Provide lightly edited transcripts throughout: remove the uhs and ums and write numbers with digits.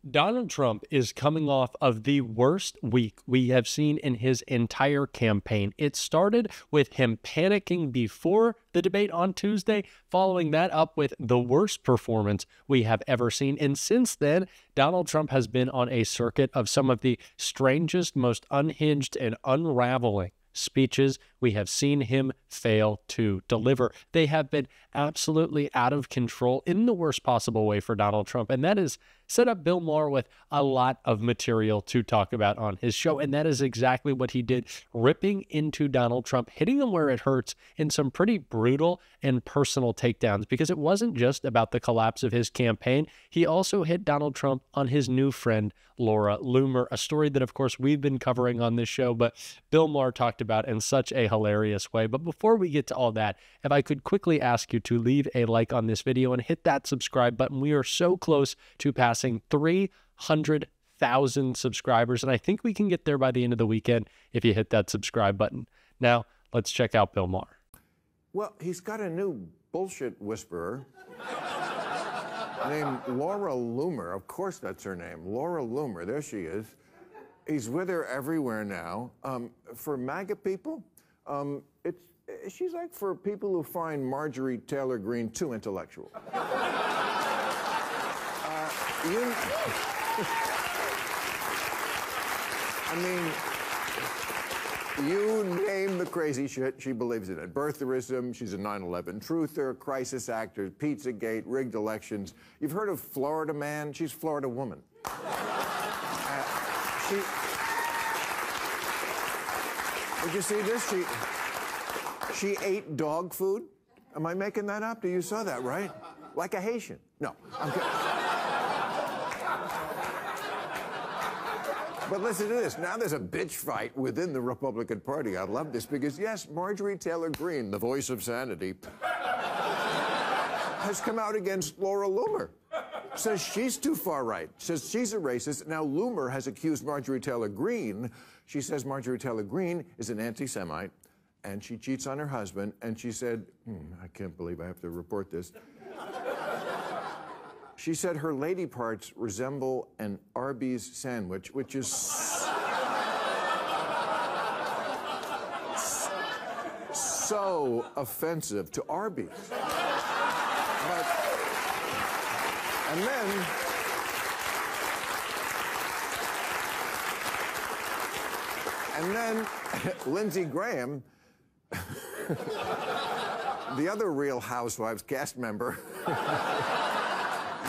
Donald Trump is coming off of the worst week we have seen in his entire campaign. It started with him panicking before the debate on Tuesday, following that up with the worst performance we have ever seen. And since then, Donald Trump has been on a circuit of some of the strangest, most unhinged and unraveling speeches we have seen him fail to deliver. They have been absolutely out of control in the worst possible way for Donald Trump. And that has set up Bill Maher with a lot of material to talk about on his show. And that is exactly what he did, ripping into Donald Trump, hitting him where it hurts in some pretty brutal and personal takedowns, because it wasn't just about the collapse of his campaign. He also hit Donald Trump on his new friend, Laura Loomer, a story that, of course, we've been covering on this show, but Bill Maher talked about in such a hilarious way. But before we get to all that, if I could quickly ask you to leave a like on this video and hit that subscribe button. We are so close to passing 300,000 subscribers, and I think we can get there by the end of the weekend if you hit that subscribe button. Now, let's check out Bill Maher. Well, he's got a new bullshit whisperer named Laura Loomer. Of course that's her name, Laura Loomer. There she is. He's with her everywhere now. For MAGA people, she's like for people who find Marjorie Taylor Greene too intellectual. I mean, you name the crazy shit, she believes in it. Birtherism, she's a 9/11 truther, crisis actor, Pizzagate, rigged elections. You've heard of Florida Man? She's Florida Woman. Did you see this? She ate dog food. Am I making that up? You saw that, right? Like a Haitian. No, I'm kidding. But listen to this. Now there's a bitch fight within the Republican Party. I love this because, yes, Marjorie Taylor Greene, the voice of sanity, has come out against Laura Loomer. Says she's too far right. Says she's a racist. Now Loomer has accused Marjorie Taylor Greene. She says Marjorie Taylor Greene is an anti-Semite, and she cheats on her husband. And she said, I can't believe I have to report this. She said her lady parts resemble an Arby's sandwich, which is so offensive to Arby's. And then Lindsey Graham, the other Real Housewives cast member,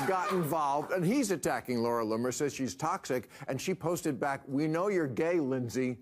got involved, and he's attacking Laura Loomer, says she's toxic, and she posted back, "We know you're gay, Lindsey."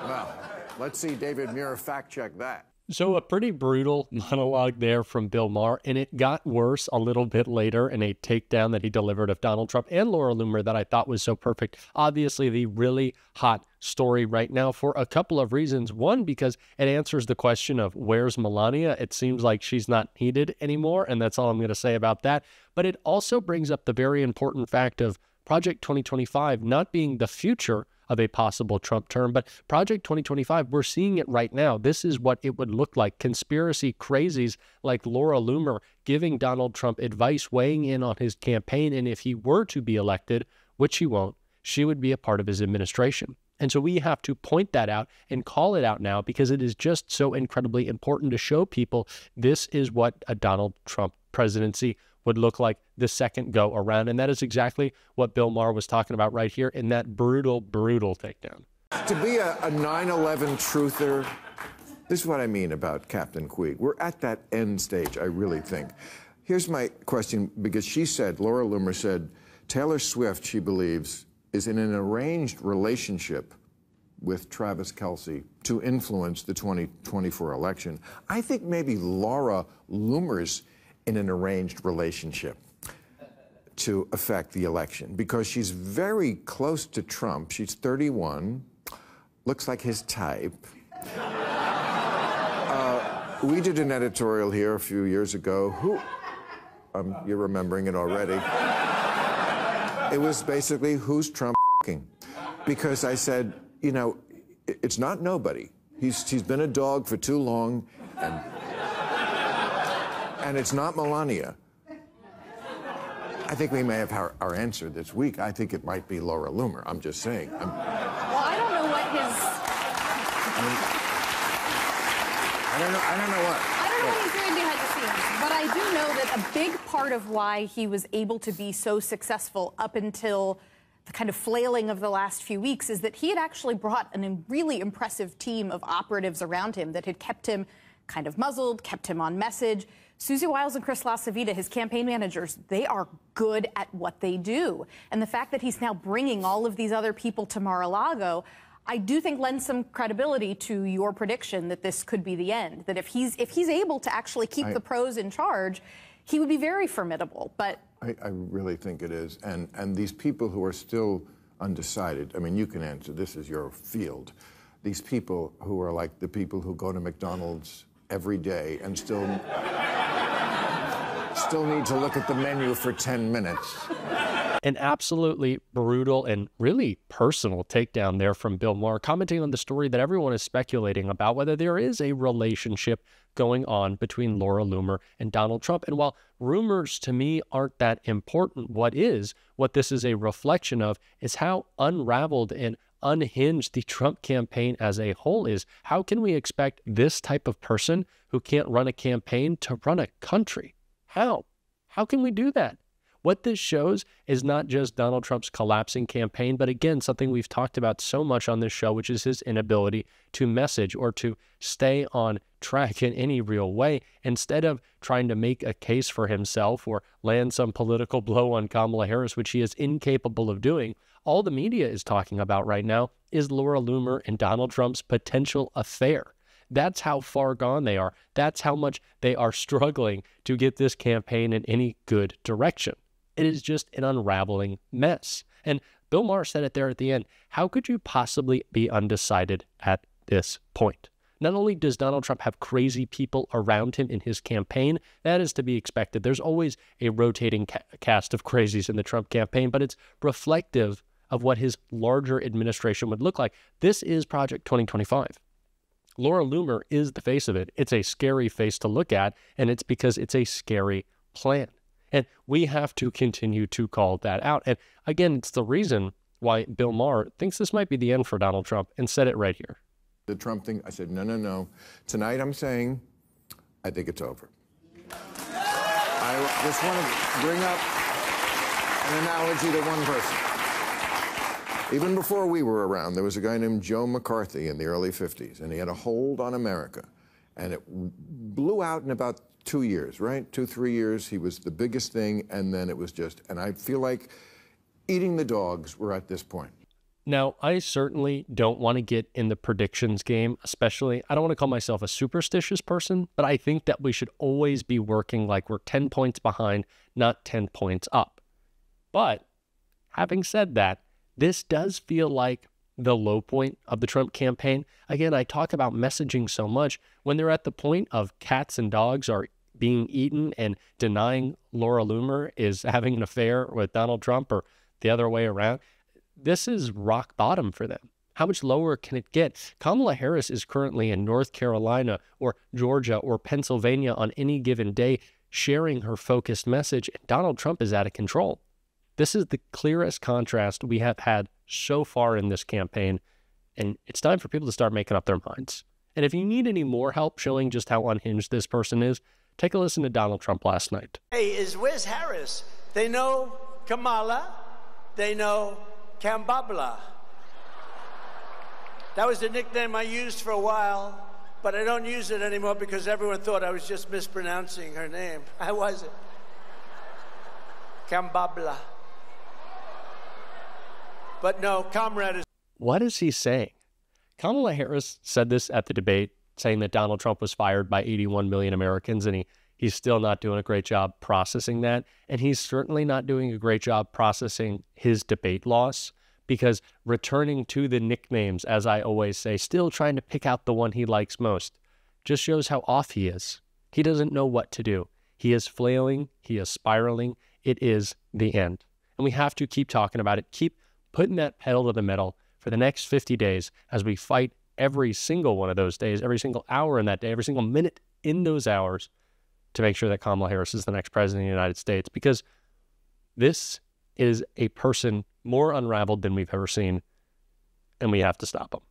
Well, let's see David Muir fact-check that. So a pretty brutal monologue there from Bill Maher, and it got worse a little bit later in a takedown that he delivered of Donald Trump and Laura Loomer that I thought was so perfect. Obviously, the really hot story right now for a couple of reasons. One, because it answers the question of where's Melania? It seems like she's not needed anymore, and that's all I'm going to say about that. But it also brings up the very important fact of Project 2025 not being the future of a possible Trump term, but Project 2025, we're seeing it right now. This is what it would look like. Conspiracy crazies like Laura Loomer giving Donald Trump advice, weighing in on his campaign, and if he were to be elected, which he won't, she would be a part of his administration. And so we have to point that out and call it out now because it is just so incredibly important to show people this is what a Donald Trump presidency would look like the second go around. And that is exactly what Bill Maher was talking about right here in that brutal, brutal takedown. To be a 9/11 truther, this is what I mean about Captain Queeg. We're at that end stage, I really think. Here's my question, because she said, Laura Loomer said, Taylor Swift, she believes, is in an arranged relationship with Travis Kelce to influence the 2024 election. I think maybe Laura Loomer's in an arranged relationship to affect the election because she's very close to Trump. She's 31, looks like his type. We did an editorial here a few years ago. You're remembering it already. It was basically, who's Trump f***ing? Because I said, you know, it's not nobody. He's been a dog for too long, and it's not Melania. I think we may have our answer this week. I think it might be Laura Loomer. I'm just saying. Well, I don't know what his... I don't know what. I don't know what he's doing behind the scenes, but I do know that a big part of why he was able to be so successful up until the kind of flailing of the last few weeks is that he had actually brought a really impressive team of operatives around him that had kept him kind of muzzled, kept him on message. Susie Wiles and Chris LaCivita, his campaign managers, they are good at what they do. And the fact that he's now bringing all of these other people to Mar-a-Lago, I do think lends some credibility to your prediction that this could be the end. That if he's able to actually keep the pros in charge, he would be very formidable. But I really think it is. And these people who are still undecided, I mean, you can answer, this is your field. These people who are like the people who go to McDonald's every day and still need to look at the menu for 10 minutes. An absolutely brutal and really personal takedown there from Bill Maher, commenting on the story that everyone is speculating about, whether there is a relationship going on between Laura Loomer and Donald Trump. And while rumors to me aren't that important, what this is a reflection of is how unraveled and unhinged the Trump campaign as a whole is. How can we expect this type of person who can't run a campaign to run a country? How? How can we do that? What this shows is not just Donald Trump's collapsing campaign, but again, something we've talked about so much on this show, which is his inability to message or to stay on track in any real way. Instead of trying to make a case for himself or land some political blow on Kamala Harris, which he is incapable of doing, all the media is talking about right now is Laura Loomer and Donald Trump's potential affair. That's how far gone they are. That's how much they are struggling to get this campaign in any good direction. It is just an unraveling mess. And Bill Maher said it there at the end. How could you possibly be undecided at this point? Not only does Donald Trump have crazy people around him in his campaign, that is to be expected. There's always a rotating cast of crazies in the Trump campaign, but it's reflective of what his larger administration would look like. This is Project 2025. Laura Loomer is the face of it. It's a scary face to look at, and it's because it's a scary plan. And we have to continue to call that out. And again, it's the reason why Bill Maher thinks this might be the end for Donald Trump and said it right here. The Trump thing, I said, no. Tonight I'm saying, I think it's over. I just want to bring up an analogy to one person. Even before we were around, there was a guy named Joe McCarthy in the early 50s, and he had a hold on America. And it blew out in about 2 years, right? 2-3 years. He was the biggest thing, and then it was just, and I feel like eating the dogs were at this point. Now, I certainly don't want to get in the predictions game, especially, I don't want to call myself a superstitious person, but I think that we should always be working like we're 10 points behind, not 10 points up. But having said that, this does feel like the low point of the Trump campaign. Again, I talk about messaging so much. When they're at the point of cats and dogs are being eaten and denying Laura Loomer is having an affair with Donald Trump or the other way around, this is rock bottom for them. How much lower can it get? Kamala Harris is currently in North Carolina or Georgia or Pennsylvania on any given day sharing her focused message, and Donald Trump is out of control. This is the clearest contrast we have had so far in this campaign, and it's time for people to start making up their minds. And if you need any more help showing just how unhinged this person is, take a listen to Donald Trump last night. Hey, where's Harris? They know Kamala. They know Kambabla. That was the nickname I used for a while, but I don't use it anymore because everyone thought I was just mispronouncing her name. I wasn't. Kambabla. But no, comrade is... What is he saying? Kamala Harris said this at the debate, saying that Donald Trump was fired by 81 million Americans, and he's still not doing a great job processing that. And he's certainly not doing a great job processing his debate loss, because returning to the nicknames, as I always say, still trying to pick out the one he likes most, just shows how off he is. He doesn't know what to do. He is flailing. He is spiraling. It is the end. And we have to keep talking about it, keep putting that pedal to the metal for the next 50 days as we fight every single one of those days, every single hour in that day, every single minute in those hours to make sure that Kamala Harris is the next president of the United States. Because This is a person more unraveled than we've ever seen, and we have to stop him.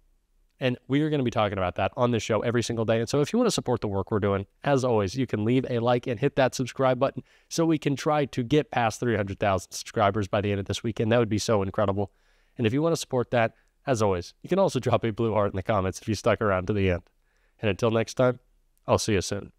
And we are going to be talking about that on this show every single day. And so if you want to support the work we're doing, as always, you can leave a like and hit that subscribe button so we can try to get past 300,000 subscribers by the end of this weekend. That would be so incredible. And if you want to support that, as always, you can also drop a blue heart in the comments if you stuck around to the end. And until next time, I'll see you soon.